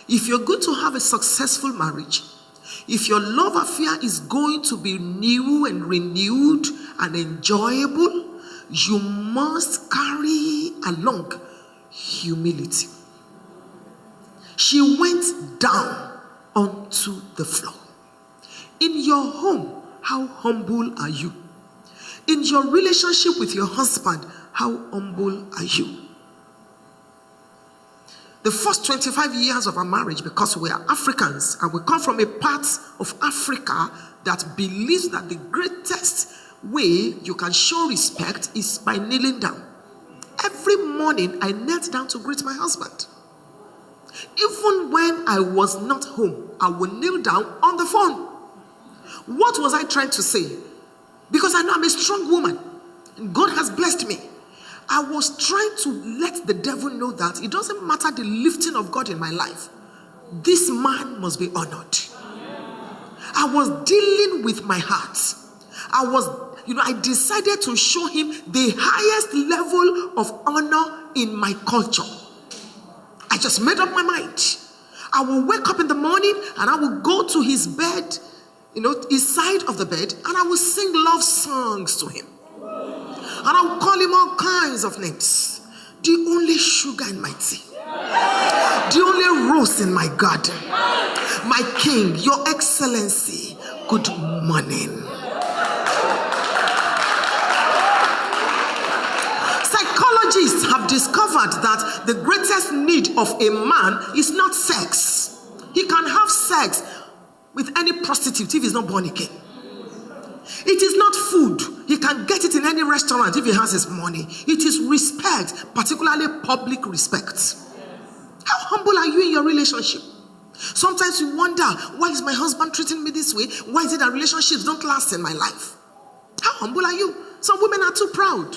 If you're going to have a successful marriage, if your love affair is going to be new and renewed and enjoyable, you must carry along humility. She went down onto the floor. In your home, how humble are you? In your relationship with your husband, how humble are you? The first 25 years of our marriage, because we are Africans and we come from a part of Africa that believes that the greatest way you can show respect is by kneeling down. Every morning I knelt down to greet my husband. Even when I was not home, I would kneel down on the phone. What was I trying to say? Because I know I'm a strong woman and God has blessed me. I was trying to let the devil know that it doesn't matter the lifting of God in my life. This man must be honored. I was dealing with my heart. I decided to show him the highest level of honor in my culture. I just made up my mind. I will wake up in the morning and I will go to his bed, his side of the bed, and I will sing love songs to him. And I will call him all kinds of names. The only sugar in my tea. The only rose in my garden. My king, your excellency, good morning. Psychologists have discovered that the greatest need of a man is not sex. He can have sex with any prostitute if he's not born again. It is not food. He can get it in any restaurant if he has his money. It is respect, particularly public respect. How humble are you in your relationship? Sometimes you wonder, why is my husband treating me this way? Why is it that relationships don't last in my life? How humble are you? Some women are too proud.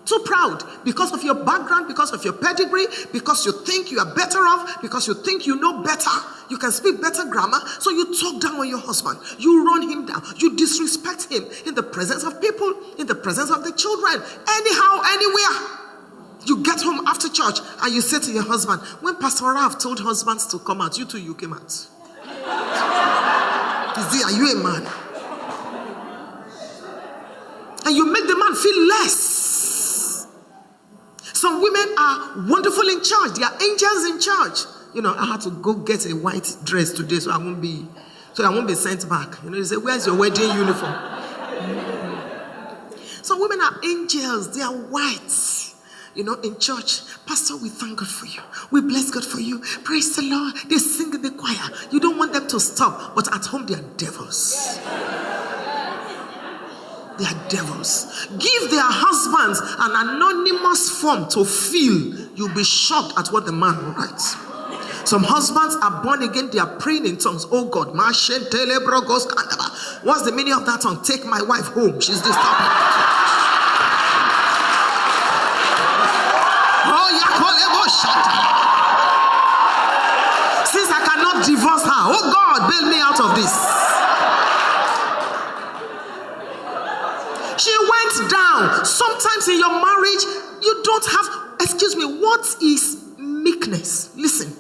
Too proud because of your background, because of your pedigree, because you think you are better off, because you think you know better, you can speak better grammar, so you talk down on your husband, you run him down, you disrespect him in the presence of people, in the presence of the children, anyhow, anywhere. You get home after church and you say to your husband, when Pastor Rav told husbands to come out, you came out. Are you a man? And you make the man feel less. Some women are wonderful in church. They are angels in church. I had to go get a white dress today so I won't be sent back. You say, where's your wedding uniform? Some women are angels. They are white. In church. Pastor, we thank God for you. We bless God for you. Praise the Lord. They sing in the choir. You don't want them to stop. But at home, they are devils. They are devils. Give their husbands an anonymous form to fill. You'll be shocked at what the man writes. Some husbands are born again. They are praying in tongues. Oh God. What's the meaning of that tongue? Take my wife home. She's disturbing. Since I cannot divorce her, oh God, bail me out of this. She went down. Sometimes in your marriage, you don't have, what is meekness? Listen,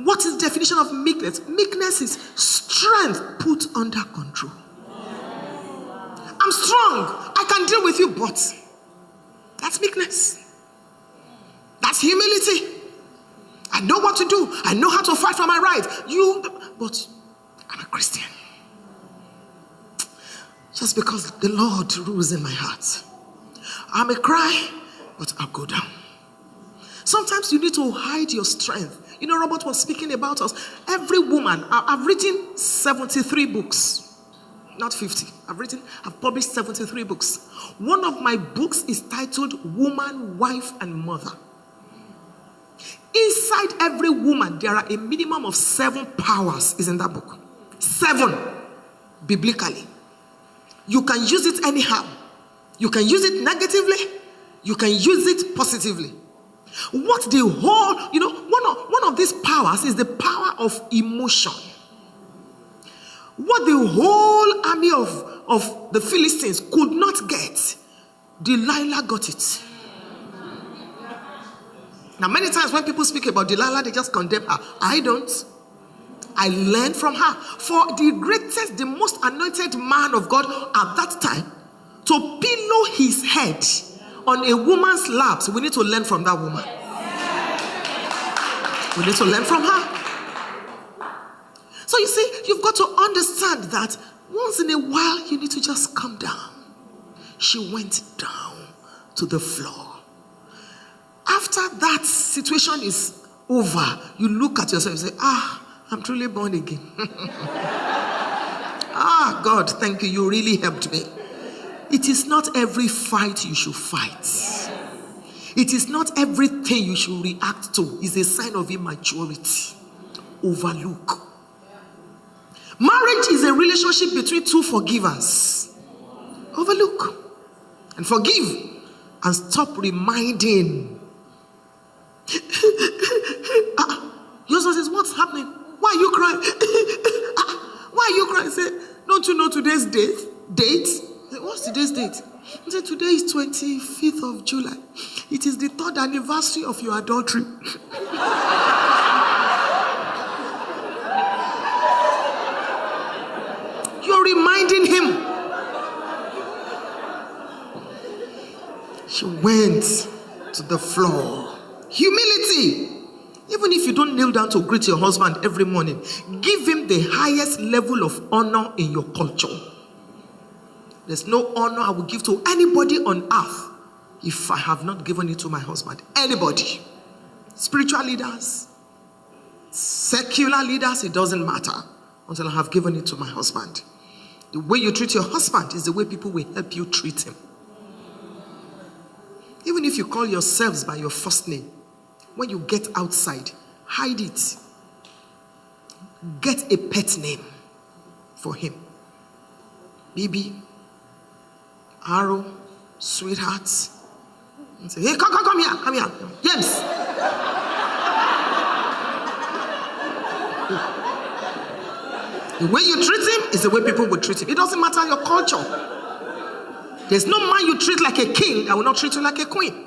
what is the definition of meekness? Meekness is strength put under control. I'm strong. I can deal with you, but that's meekness. That's humility. I know what to do. I know how to fight for my right. But I'm a Christian. Just because the Lord rules in my heart. I may cry, but I'll go down. Sometimes you need to hide your strength. Robert was speaking about us. Every woman, I've written 73 books. Not 50. I've published 73 books. One of my books is titled Woman, Wife, and Mother. Inside every woman, there are a minimum of 7 powers is in that book. 7, biblically. You can use it anyhow. You can use it negatively. You can use it positively. What the whole, one of these powers is the power of emotion. What the whole army of the Philistines could not get, Delilah got it. Now, many times when people speak about Delilah, they just condemn her. I don't. I learned from her. For the greatest, the most anointed man of God at that time, to pillow his head on a woman's laps, we need to learn from that woman. We need to learn from her. So you see, you've got to understand that once in a while, you need to just come down. She went down to the floor. After that situation is over, you look at yourself and say, I'm truly born again. God, thank you. You really helped me. It is not every fight you should fight. It is not everything you should react to. It's a sign of immaturity. Overlook. Marriage is a relationship between two forgivers. Overlook and forgive and stop reminding. Your husband says, what's happening? Why are you crying? Why are you crying? Say, don't you know today's date? Say, what's today's date? He said, today is 25th of July. It is the 3rd anniversary of your adultery. You're reminding him. She went to the floor. Humility. Even if you don't kneel down to greet your husband every morning, give him the highest level of honor in your culture. There's no honor I will give to anybody on earth if I have not given it to my husband. Anybody. Spiritual leaders, secular leaders, it doesn't matter until I have given it to my husband. The way you treat your husband is the way people will help you treat him. Even if you call yourselves by your first name, when you get outside, hide it. Get a pet name for him. Baby, Arrow, sweetheart. And say, hey, come here. James. The way you treat him is the way people will treat him. It doesn't matter your culture. There's no man you treat like a king that will not treat you like a queen.